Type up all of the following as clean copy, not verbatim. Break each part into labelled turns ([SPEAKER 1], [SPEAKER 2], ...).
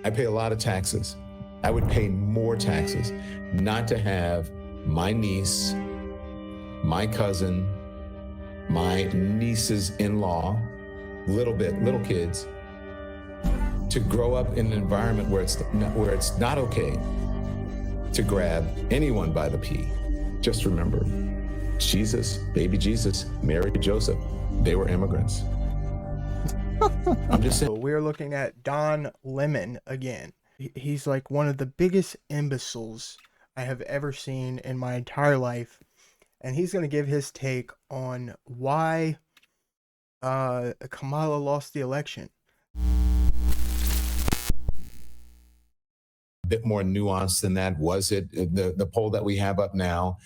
[SPEAKER 1] I pay a lot of taxes. I would pay more taxes not to have my niece, my cousin, my niece's in-law, little kids, to grow up in an environment where it's not okay to grab anyone by the pee. Just remember, Jesus, baby Jesus, Mary, Joseph, they were immigrants. I'm just saying.
[SPEAKER 2] We're looking at Don Lemon again. He's like one of the biggest imbeciles I have ever seen in my entire life. And he's going to give his take on why Kamala lost the election.
[SPEAKER 1] A bit more nuanced than that. Was it the poll that we have up now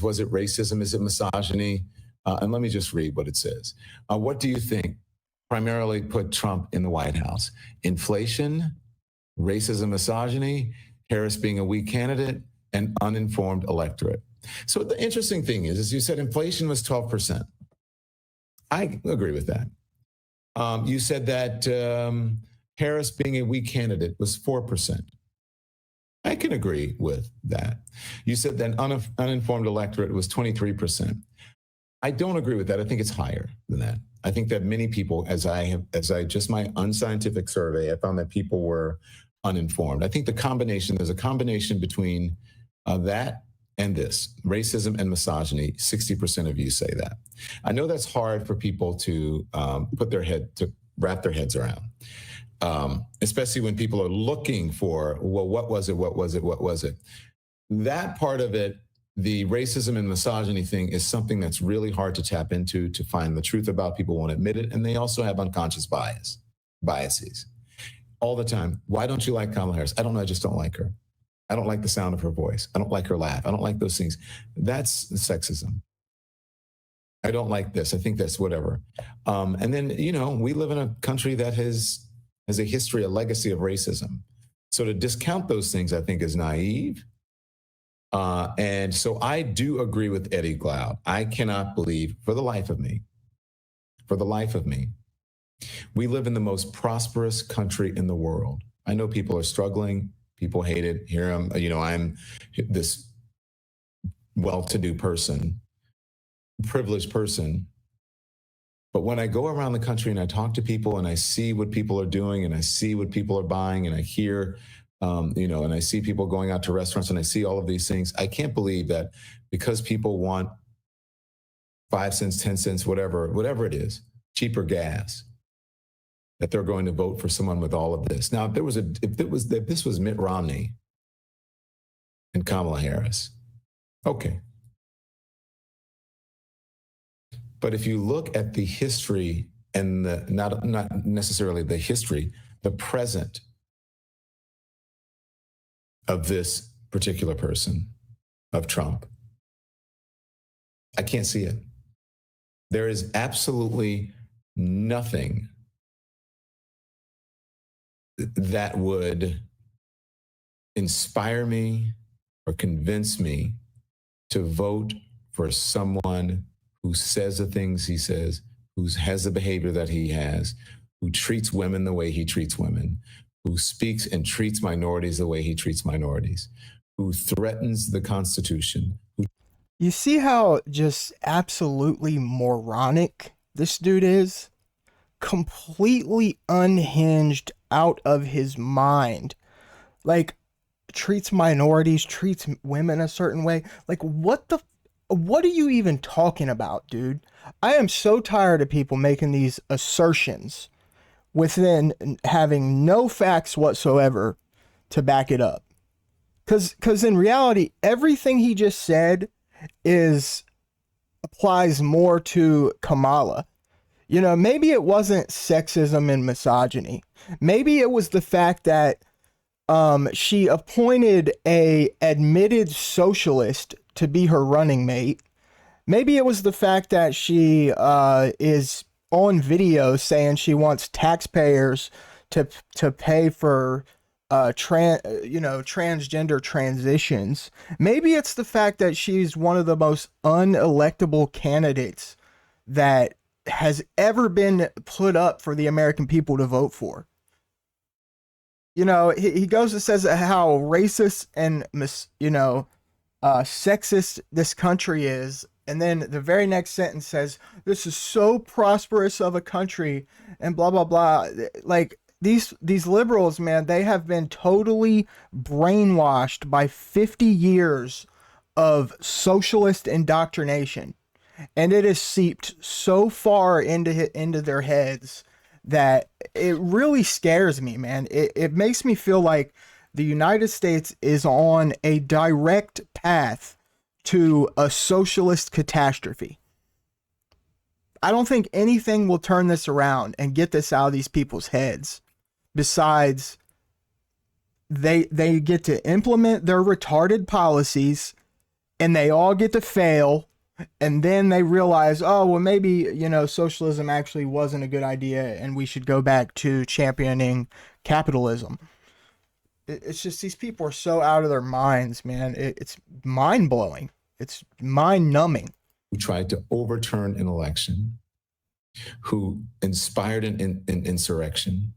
[SPEAKER 1] was it racism? Is it misogyny? And let me just read what it says. What do you think primarily put Trump in the White House? Inflation, racism, misogyny, Harris being a weak candidate, and uninformed electorate. So the interesting thing is you said inflation was 12%. I agree with that. You said that Harris being a weak candidate was 4%. I can agree with that. You said that uninformed electorate was 23%. I don't agree with that. I think it's higher than that. I think that many people, as I just my unscientific survey, I found that people were uninformed. I think there's a combination between that and this, racism and misogyny. 60% of you say that. I know that's hard for people to wrap their heads around. Especially when people are looking for, well, what was it? That part of it, the racism and misogyny thing, is something that's really hard to tap into, to find the truth about. People won't admit it, and they also have unconscious biases all the time. Why don't you like Kamala Harris? I don't know, I just don't like her. I don't like the sound of her voice. I don't like her laugh. I don't like those things. That's sexism. I don't like this. I think that's whatever. And then, we live in a country that has a history, a legacy of racism. So to discount those things, I think, is naive. And so I do agree with Eddie Glaude. I cannot believe, for the life of me, we live in the most prosperous country in the world. I know people are struggling. People hate it. Here I'm this well-to-do person, privileged person. But when I go around the country and I talk to people and I see what people are doing and I see what people are buying and I hear, and I see people going out to restaurants and I see all of these things, I can't believe that because people want 5 cents, 10 cents, whatever it is, cheaper gas, that they're going to vote for someone with all of this. Now, if this was Mitt Romney and Kamala Harris, okay. But if you look at the history and not necessarily the history, the present of this particular person, of Trump, I can't see it. There is absolutely nothing that would inspire me or convince me to vote for someone who says the things he says, who has the behavior that he has, who treats women the way he treats women, who speaks and treats minorities the way he treats minorities, who threatens the Constitution.
[SPEAKER 2] You see how just absolutely moronic this dude is? Completely unhinged, out of his mind. Like, treats minorities, treats women a certain way. Like, what are you even talking about, dude? I am so tired of people making these assertions within having no facts whatsoever to back it up. Because in reality, everything he just said applies more to Kamala. Maybe it wasn't sexism and misogyny. Maybe it was the fact that she appointed a admitted socialist to be her running mate. Maybe it was the fact that she is on video saying she wants taxpayers to pay for transgender transitions. Maybe it's the fact that she's one of the most unelectable candidates that has ever been put up for the American people to vote for. You know, he goes and says how racist and sexist this country is, and then the very next sentence says this is so prosperous of a country, and blah blah blah. Like these liberals, man, they have been totally brainwashed by 50 years of socialist indoctrination, and it has seeped so far into their heads that it really scares me, man. It makes me feel like the United States is on a direct path to a socialist catastrophe. I don't think anything will turn this around and get this out of these people's heads besides they get to implement their retarded policies, and they all get to fail, and then they realize, oh well, maybe socialism actually wasn't a good idea and we should go back to championing capitalism. It's just these people are so out of their minds, man. It's mind-blowing. It's mind-numbing.
[SPEAKER 1] Who tried to overturn an election, who inspired an insurrection,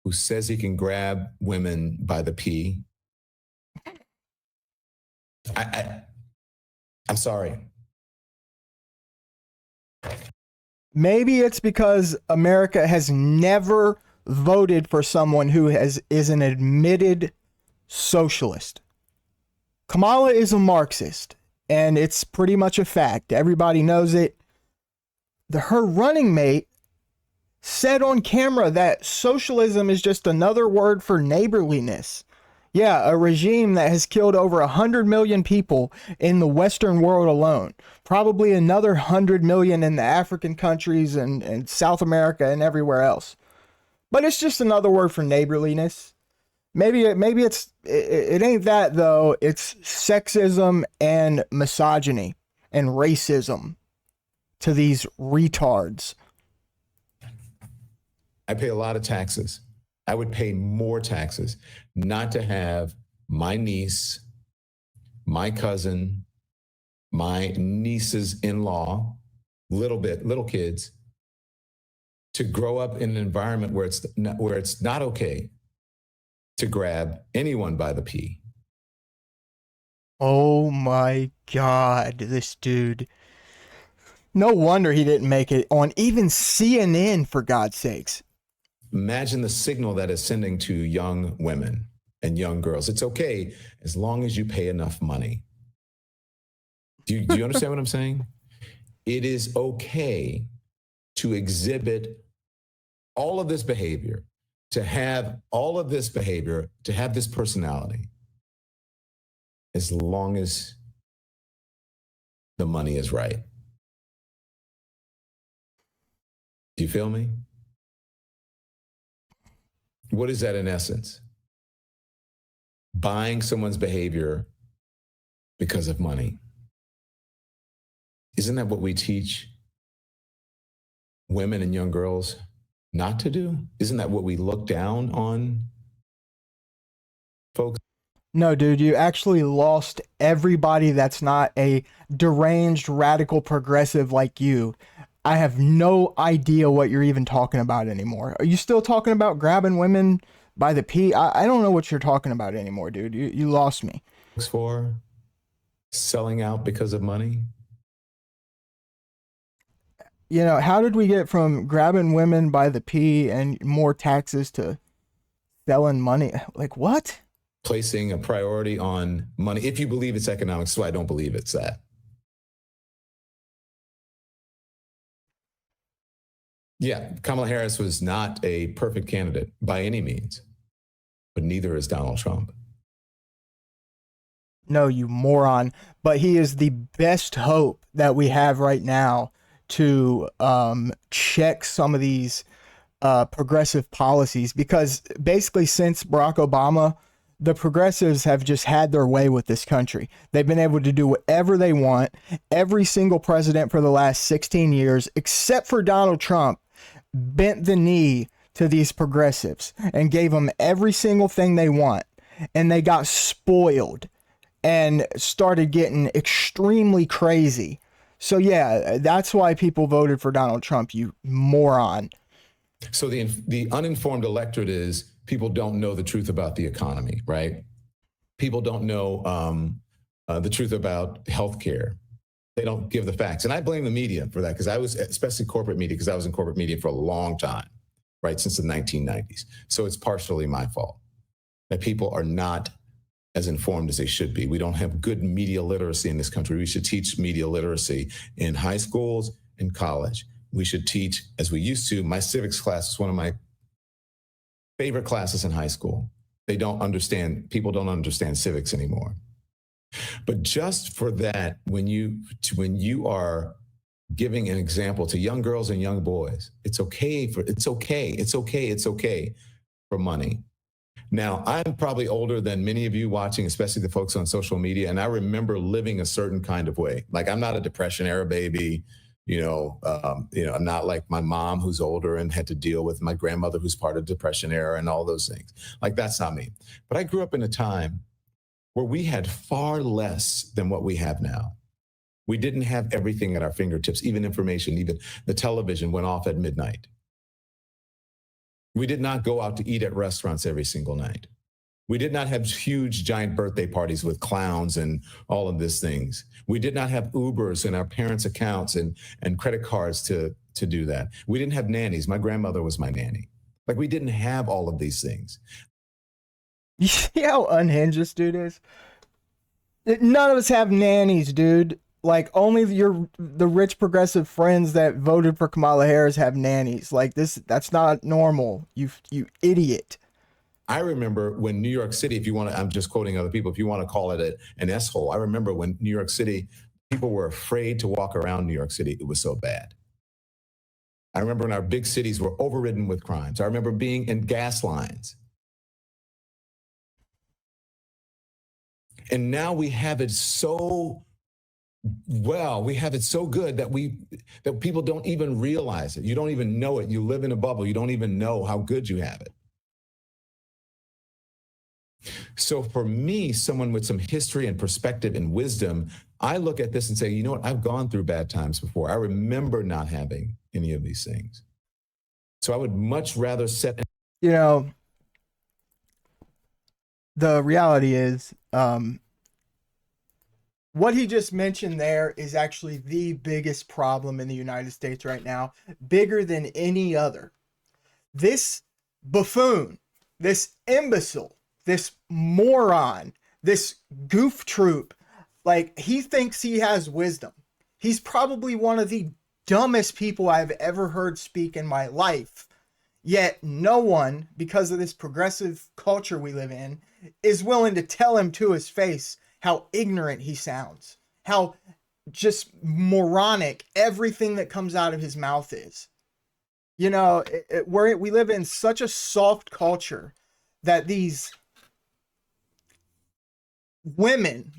[SPEAKER 1] who says he can grab women by the pee. I'm sorry.
[SPEAKER 2] Maybe it's because America has never voted for someone who is an admitted socialist. Kamala is a Marxist, and it's pretty much a fact. Everybody knows it. Her running mate said on camera that socialism is just another word for neighborliness. Yeah, a regime that has killed over 100 million people in the Western world alone. Probably another 100 million in the African countries and South America and everywhere else. But it's just another word for neighborliness. Maybe it ain't that though. It's sexism and misogyny and racism to these retards.
[SPEAKER 1] I pay a lot of taxes. I would pay more taxes not to have my niece, my cousin, my niece's in-law, little kids, to grow up in an environment where it's not okay to grab anyone by the pee.
[SPEAKER 2] Oh my God, this dude. No wonder he didn't make it on even CNN, for God's sakes.
[SPEAKER 1] Imagine the signal that is sending to young women and young girls. It's okay as long as you pay enough money. Do you understand what I'm saying? It is okay to exhibit all of this behavior, to have all of this behavior, to have this personality, as long as the money is right. Do you feel me? What is that in essence? Buying someone's behavior because of money. Isn't that what we teach women and young girls not to do? Isn't that what we look down on folks?
[SPEAKER 2] No, dude, you actually lost everybody that's not a deranged radical progressive like you. I have no idea what you're even talking about anymore. Are you still talking about grabbing women by the pee? I don't know what you're talking about anymore, dude. You lost me.
[SPEAKER 1] For selling out because of money?
[SPEAKER 2] You know, how did we get from grabbing women by the pee and more taxes to selling money? Like, what?
[SPEAKER 1] Placing a priority on money. If you believe it's economics, so I don't believe it's that. Yeah, Kamala Harris was not a perfect candidate by any means, but neither is Donald Trump.
[SPEAKER 2] No, you moron. But he is the best hope that we have right now to check some of these progressive policies, because basically since Barack Obama, the progressives have just had their way with this country. They've been able to do whatever they want. Every single president for the last 16 years, except for Donald Trump, bent the knee to these progressives and gave them every single thing they want. And they got spoiled and started getting extremely crazy. So yeah, that's why people voted for Donald Trump, you moron.
[SPEAKER 1] So the uninformed electorate is people don't know the truth about the economy, right? People don't know the truth about healthcare. They don't give the facts. And I blame the media for that because I was, especially corporate media, because I was in corporate media for a long time, right, since the 1990s. So it's partially my fault that people are not as informed as they should be. We don't have good media literacy in this country. We should teach media literacy in high schools and college. We should teach, as we used to. My civics class is one of my favorite classes in high school. People don't understand civics anymore. But just for that, when you are giving an example to young girls and young boys, it's okay for money. Now, I'm probably older than many of you watching, especially the folks on social media, and I remember living a certain kind of way. Like, I'm not a Depression era baby. I'm not like my mom who's older and had to deal with my grandmother who's part of Depression era and all those things. Like, that's not me. But I grew up in a time where we had far less than what we have now. We didn't have everything at our fingertips, even information, even the television went off at midnight. We did not go out to eat at restaurants every single night. We did not have huge, giant birthday parties with clowns and all of these things. We did not have Ubers in our parents' accounts and credit cards to do that. We didn't have nannies. My grandmother was my nanny. Like, we didn't have all of these things.
[SPEAKER 2] You see how unhinged this dude is? None of us have nannies, dude. Like, only the rich progressive friends that voted for Kamala Harris have nannies. Like, that's not normal. You idiot.
[SPEAKER 1] I remember when New York City, I'm just quoting other people, if you want to call it an S-hole, I remember when New York City, people were afraid to walk around New York City. It was so bad. I remember when our big cities were overridden with crimes. I remember being in gas lines. And now we have it so good that people don't even realize it. You don't even know it. You live in a bubble. You don't even know how good you have it. So for me, someone with some history and perspective and wisdom, I look at this and say, you know what? I've gone through bad times before. I remember not having any of these things. So I would much rather set.
[SPEAKER 2] The reality is, what he just mentioned there is actually the biggest problem in the United States right now, bigger than any other. This buffoon, this imbecile, this moron, this goof troop, like, he thinks he has wisdom. He's probably one of the dumbest people I've ever heard speak in my life. Yet no one, because of this progressive culture we live in, is willing to tell him to his face how ignorant he sounds, how just moronic everything that comes out of his mouth is. We live in such a soft culture that these women,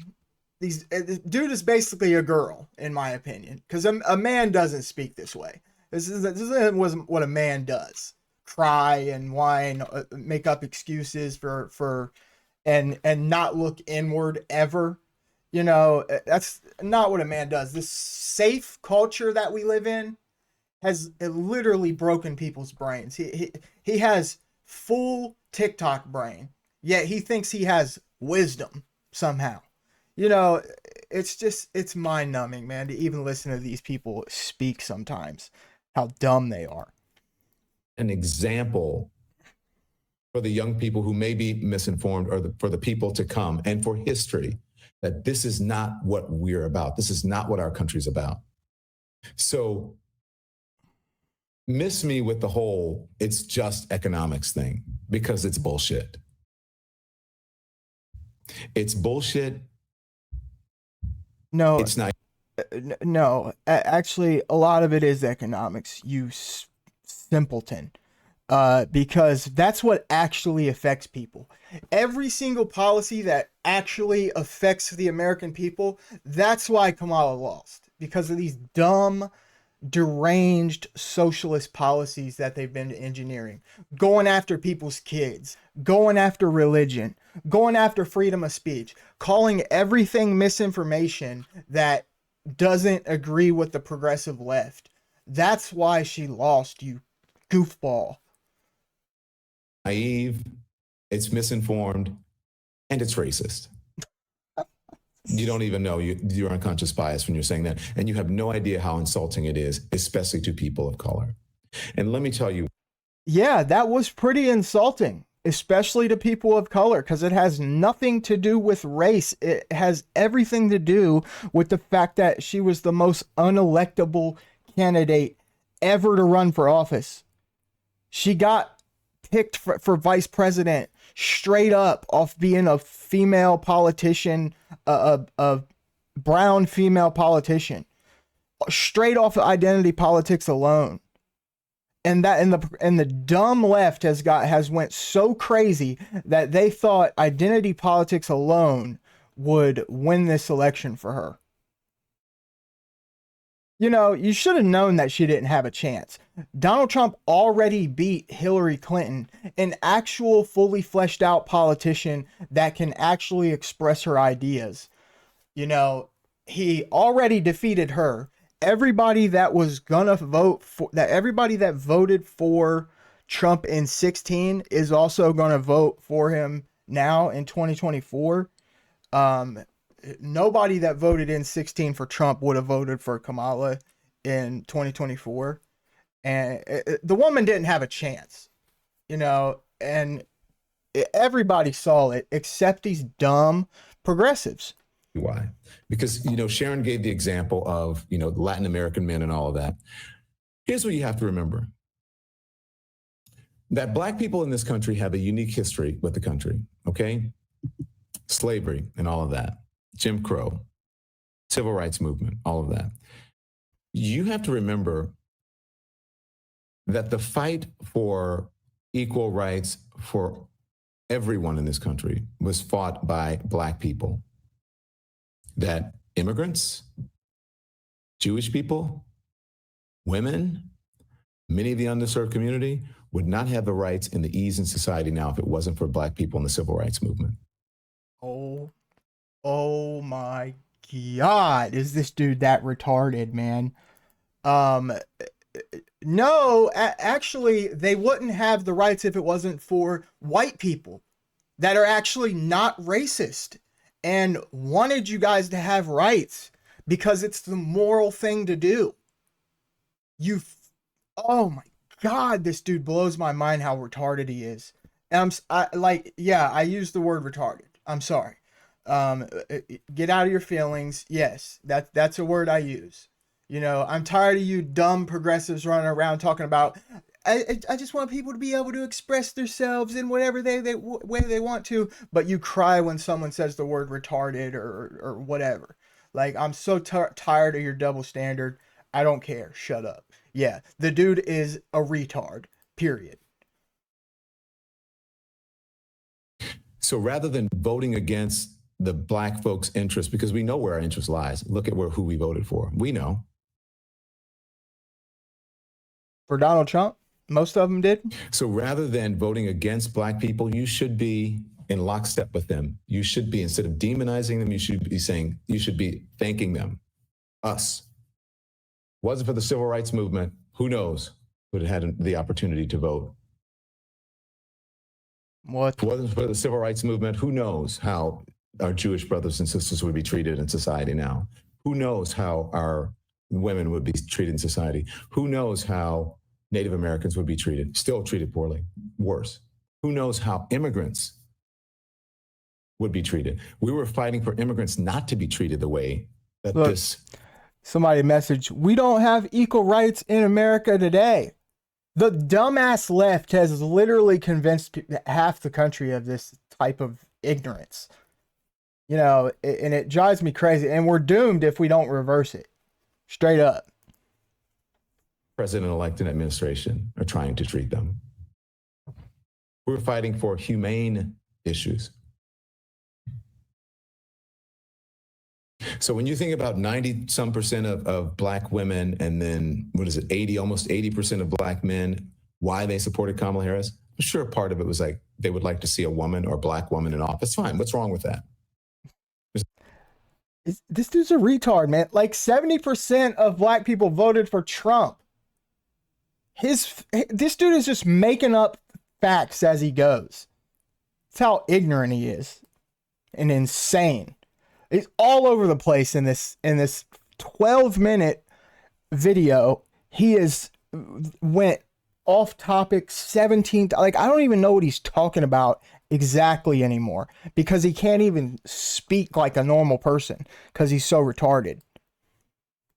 [SPEAKER 2] this dude is basically a girl, in my opinion, because a man doesn't speak this way. This isn't what a man does. Cry and whine, make up excuses for and not look inward ever. That's not what a man does. This safe culture that we live in has literally broken people's brains. He has full TikTok brain, yet he thinks he has wisdom somehow. It's mind numbing, man, to even listen to these people speak sometimes, how dumb they are.
[SPEAKER 1] An example for the young people who may be misinformed, or for the people to come, and for history, that this is not what we're about. This is not what our country's about. So miss me with the whole it's just economics thing, because it's bullshit. It's bullshit.
[SPEAKER 2] No,
[SPEAKER 1] it's not.
[SPEAKER 2] No, actually, a lot of it is economics, you simpleton. Because that's what actually affects people. Every single policy that actually affects the American people, that's why Kamala lost. Because of these dumb, deranged socialist policies that they've been engineering. Going after people's kids, going after religion, going after freedom of speech, calling everything misinformation that doesn't agree with the progressive left. That's why she lost, you goofball.
[SPEAKER 1] Naive, it's misinformed, and it's racist. You don't even know you're unconscious bias when you're saying that. And you have no idea how insulting it is, especially to people of color. And let me tell you.
[SPEAKER 2] Yeah, that was pretty insulting, especially to people of color, because it has nothing to do with race. It has everything to do with the fact that she was the most unelectable candidate ever to run for office. She got picked for vice president straight up off being a female politician, a brown female politician, straight off of identity politics alone. And that and the dumb left has went so crazy that they thought identity politics alone would win this election for her. You know, you should have known that she didn't have a chance. Donald Trump already beat Hillary Clinton, an actual fully fleshed out politician that can actually express her ideas. You know, he already defeated her. Everybody that was gonna vote for that, everybody that voted for Trump in 2016 is also gonna vote for him now in 2024. Nobody that voted in 2016 for Trump would have voted for Kamala in 2024. And the woman didn't have a chance, you know, and everybody saw it except these dumb progressives.
[SPEAKER 1] Why? Because, you know, Sharon gave the example of, you know, Latin American men and all of that. Here's what you have to remember. That Black people in this country have a unique history with the country, okay? Slavery and all of that. Jim Crow, civil rights movement, all of that. You have to remember that the fight for equal rights for everyone in this country was fought by Black people. That immigrants, Jewish people, women, many of the underserved community would not have the rights and the ease in society now if it wasn't for Black people in the civil rights movement.
[SPEAKER 2] Oh my God. Is this dude that retarded, man? No, actually, they wouldn't have the rights if it wasn't for white people that are actually not racist and wanted you guys to have rights because it's the moral thing to do. Oh my God, this dude blows my mind how retarded he is. And I use the word retarded. I'm sorry. Get out of your feelings. Yes, that's a word I use. You know, I'm tired of you dumb progressives running around talking about, I just want people to be able to express themselves in whatever way they want to, but you cry when someone says the word retarded or whatever. Like, I'm so tired of your double standard. I don't care. Shut up. Yeah, the dude is a retard, period.
[SPEAKER 1] So rather than voting against the Black folks' interest, because we know where our interest lies, look at who we voted for. We know.
[SPEAKER 2] For Donald Trump, most of them did.
[SPEAKER 1] So rather than voting against Black people, you should be in lockstep with them. You should be, instead of demonizing them, you should be saying, you should be thanking them. Us. Wasn't for the civil rights movement, who knows, would have had the opportunity to vote.
[SPEAKER 2] What?
[SPEAKER 1] Wasn't for the civil rights movement, who knows how our Jewish brothers and sisters would be treated in society now? Who knows how our women would be treated in society? Who knows how Native Americans would be treated, still treated poorly, worse? Who knows how immigrants would be treated? We were fighting for immigrants not to be treated the way that
[SPEAKER 2] Somebody messaged, we don't have equal rights in America today. The dumbass left has literally convinced half the country of this type of ignorance. You know, and it drives me crazy. And we're doomed if we don't reverse it. Straight up.
[SPEAKER 1] President-elect and administration are trying to treat them. We're fighting for humane issues. So when you think about 90% of Black women, and then almost 80% of Black men, why they supported Kamala Harris, I'm sure part of it was like they would like to see a woman or a Black woman in office. Fine, what's wrong with that?
[SPEAKER 2] This dude's a retard, man. Like 70% of Black people voted for Trump. This dude is just making up facts as he goes. That's how ignorant he is and insane. He's all over the place in this 12-minute video. He went off topic 17. Like, I don't even know what he's talking about exactly anymore because he can't even speak like a normal person because he's so retarded.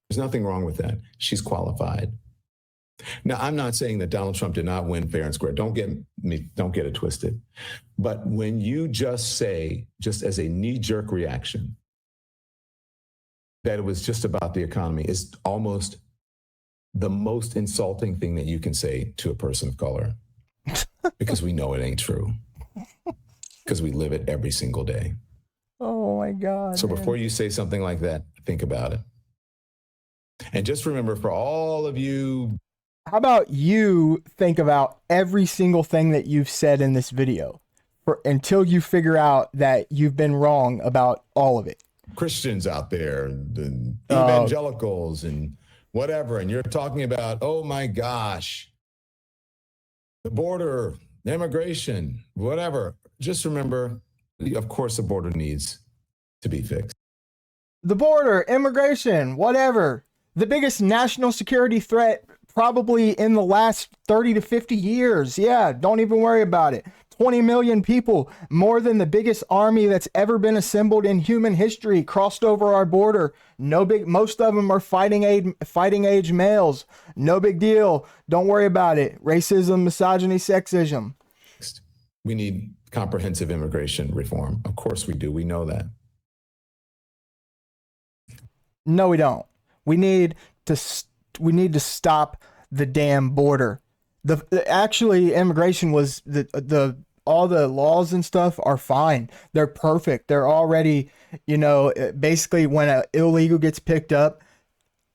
[SPEAKER 1] There's nothing wrong with that. She's qualified. Now, I'm not saying that Donald Trump did not win fair and square. Don't get it twisted. But when you just say, just as a knee-jerk reaction, that it was just about the economy is almost the most insulting thing that you can say to a person of color, because we know it ain't true, because we live it every single day.
[SPEAKER 2] Oh my God.
[SPEAKER 1] So before you say something like that, think about it. And just remember, for all of you,
[SPEAKER 2] how about you think about every single thing that you've said in this video until you figure out that you've been wrong about all of it.
[SPEAKER 1] Christians out there, the evangelicals and whatever, and you're talking about, oh my gosh, the border, immigration, whatever. Just remember, of course, the border needs to be fixed.
[SPEAKER 2] The border, immigration, whatever. The biggest national security threat probably in the last 30 to 50 years. Yeah, don't even worry about it. 20 million people, more than the biggest army that's ever been assembled in human history, crossed over our border. Most of them are fighting age males. No big deal. Don't worry about it. Racism, misogyny, sexism.
[SPEAKER 1] We need comprehensive immigration reform. Of course we do. We know that.
[SPEAKER 2] No, we don't. We need to stop the damn border. Actually, immigration was all the laws and stuff are fine. They're perfect. They're already, basically when an illegal gets picked up,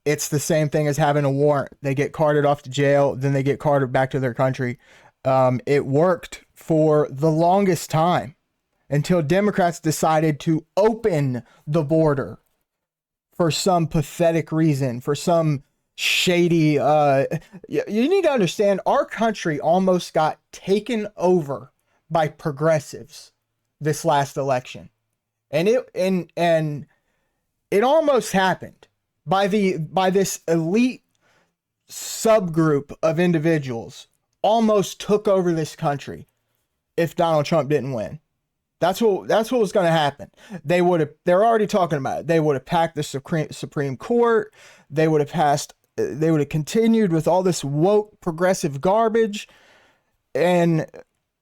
[SPEAKER 2] it's the same thing as having a warrant. They get carted off to jail, then they get carted back to their country. It worked for the longest time until Democrats decided to open the border for some pathetic reason, for some shady, you need to understand, our country almost got taken over by progressives this last election. And it almost happened by this elite subgroup of individuals almost took over this country if Donald Trump didn't win. That's what was going to happen. They're already talking about it. They would have packed the Supreme Court. They would have continued with all this woke progressive garbage. And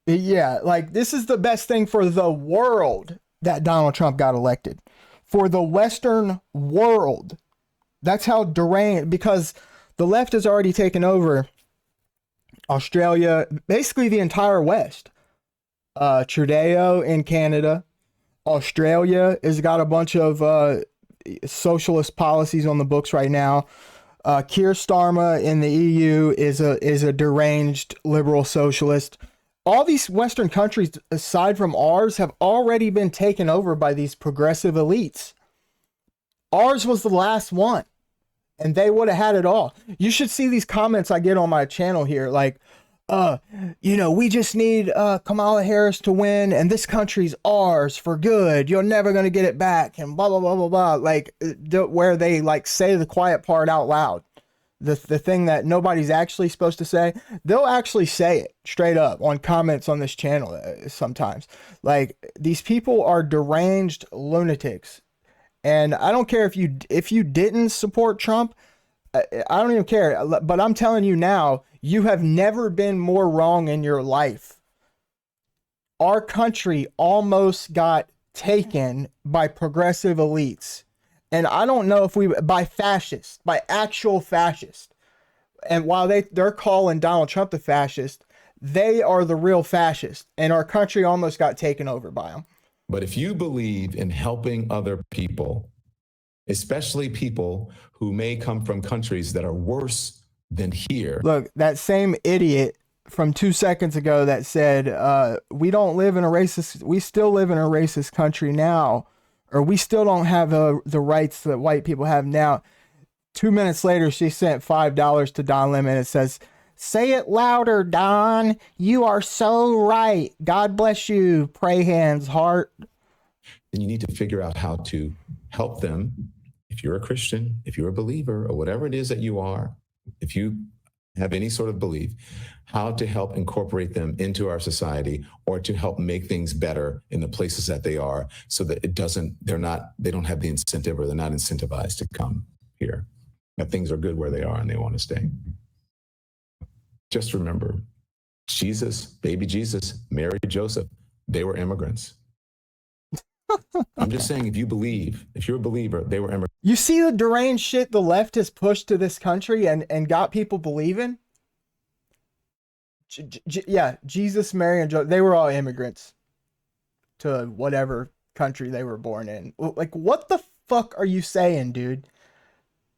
[SPEAKER 2] yeah, like, this is the best thing for the world that Donald Trump got elected. For the Western world. That's how deranged, because the left has already taken over Australia, basically the entire West. Trudeau in Canada. Australia has got a bunch of socialist policies on the books right now. Keir Starmer in the EU is a deranged liberal socialist. All these Western countries, aside from ours, have already been taken over by these progressive elites. Ours was the last one, and they would have had it all. You should see these comments I get on my channel here, like, we just need Kamala Harris to win, and this country's ours for good. You're never going to get it back, and blah, blah, blah, blah, blah. Like, where they, like, say the quiet part out loud. The thing that nobody's actually supposed to say, they'll actually say it straight up on comments on this channel sometimes. Like, these people are deranged lunatics. And I don't care if you didn't support Trump, I don't even care. But I'm telling you now, you have never been more wrong in your life. Our country almost got taken by progressive elites. And I don't know if by fascists, by actual fascists. And while they're calling Donald Trump the fascist, they are the real fascists. And our country almost got taken over by them.
[SPEAKER 1] But if you believe in helping other people, especially people who may come from countries that are worse than here.
[SPEAKER 2] Look, that same idiot from 2 seconds ago that said, we still live in a racist country now, or we still don't have the rights that white people have now. 2 minutes later, she sent $5 to Don Lemon. It says, Say it louder, Don. You are so right. God bless you. Pray hands, heart.
[SPEAKER 1] Then you need to figure out how to help them. If you're a Christian, if you're a believer, or whatever it is that you are, if you have any sort of belief, how to help incorporate them into our society or to help make things better in the places that they are so that they don't have the incentive or they're not incentivized to come here. That things are good where they are and they want to stay. Just remember, Jesus, baby Jesus, Mary, Joseph, they were immigrants. I'm just saying, if you're a believer, they were immigrants.
[SPEAKER 2] You see the deranged shit the left has pushed to this country and got people believing? Yeah, Jesus, Mary, and Joseph, they were all immigrants to whatever country they were born in. Like, what the fuck are you saying, dude?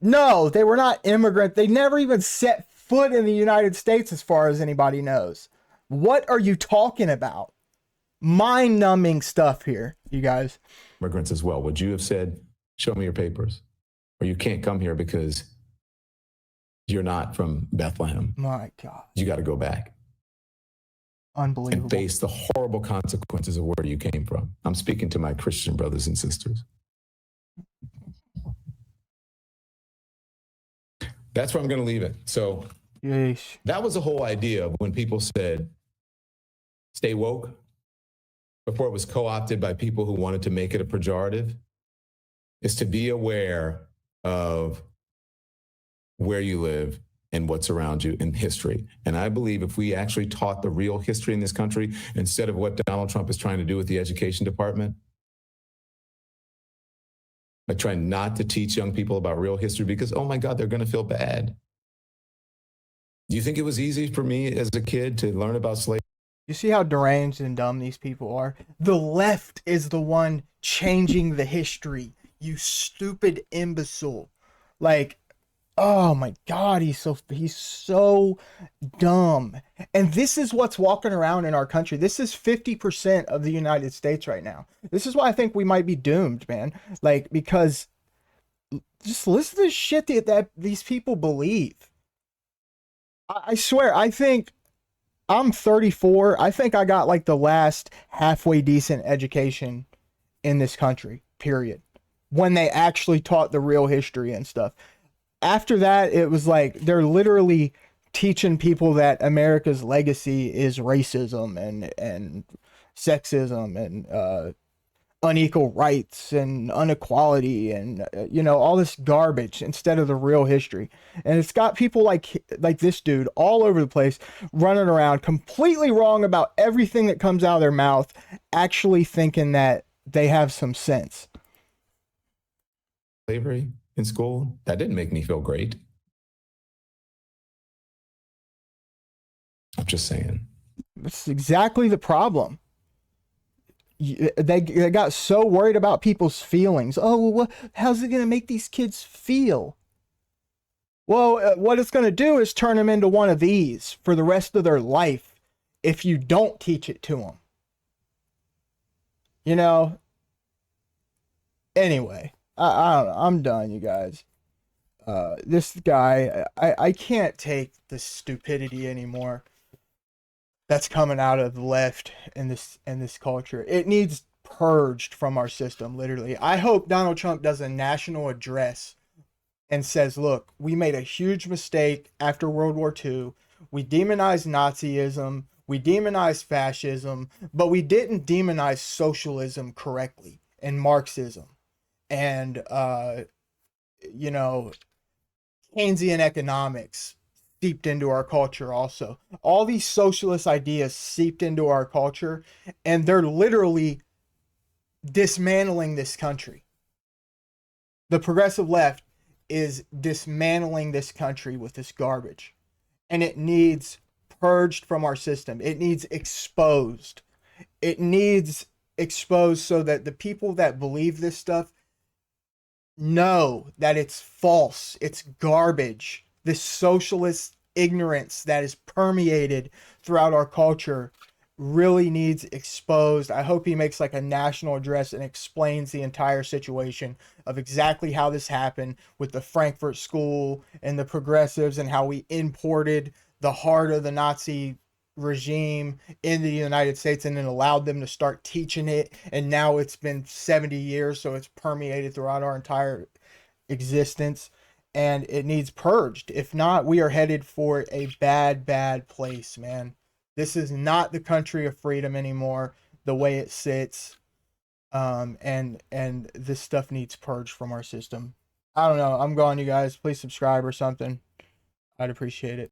[SPEAKER 2] No, they were not immigrant. They never even set foot in the United States as far as anybody knows. What are you talking about? Mind-numbing stuff here, you guys.
[SPEAKER 1] Immigrants as well. Would you have said, show me your papers? Or you can't come here because you're not from Bethlehem.
[SPEAKER 2] My God.
[SPEAKER 1] You got to go back.
[SPEAKER 2] Unbelievable.
[SPEAKER 1] And face the horrible consequences of where you came from. I'm speaking to my Christian brothers and sisters. That's where I'm going to leave it. So
[SPEAKER 2] Yeesh.
[SPEAKER 1] That was the whole idea of when people said, stay woke, before it was co-opted by people who wanted to make it a pejorative, is to be aware of where you live and what's around you in history. And I believe if we actually taught the real history in this country, instead of what Donald Trump is trying to do with the education department, by trying not to teach young people about real history because, oh my God, they're going to feel bad. Do you think it was easy for me as a kid to learn about slavery?
[SPEAKER 2] You see how deranged and dumb these people are? The left is the one changing the history. You stupid imbecile. Like, oh my God, he's so dumb. And this is what's walking around in our country. This is 50% of the United States right now. This is why I think we might be doomed, man. Like, because just listen to the shit that these people believe. I swear, I think I'm 34. I think I got like the last halfway decent education in this country, period. When they actually taught the real history and stuff. After that, it was like they're literally teaching people that America's legacy is racism and sexism and unequal rights and inequality and all this garbage instead of the real history. And it's got people like this dude all over the place running around completely wrong about everything that comes out of their mouth, actually thinking that they have some sense.
[SPEAKER 1] Slavery in school, that didn't make me feel great. I'm just saying.
[SPEAKER 2] That's exactly the problem. They got so worried about people's feelings. Oh, well, how's it going to make these kids feel? Well, what it's going to do is turn them into one of these for the rest of their life if you don't teach it to them. Anyway, I don't know. I'm done, you guys. This guy, I can't take this stupidity anymore that's coming out of the left in this culture. It needs purged from our system, literally. I hope Donald Trump does a national address and says, look, we made a huge mistake after World War II. We demonized Nazism, we demonized fascism, but we didn't demonize socialism correctly and Marxism and Keynesian economics seeped into our culture also. All these socialist ideas seeped into our culture, and they're literally dismantling this country. The progressive left is dismantling this country with this garbage, and it needs purged from our system. It needs exposed. It needs exposed so that the people that believe this stuff know that it's false, it's garbage. This socialist ignorance that is permeated throughout our culture really needs exposed. I hope he makes like a national address and explains the entire situation of exactly how this happened with the Frankfurt School and the progressives and how we imported the heart of the Nazi regime in the United States, and then allowed them to start teaching it. And now it's been 70 years, so it's permeated throughout our entire existence, and it needs purged. If not, we are headed for a bad, bad place, man. This is not the country of freedom anymore, the way it sits. And this stuff needs purged from our system. I don't know. I'm gone, you guys. Please subscribe or something. I'd appreciate it.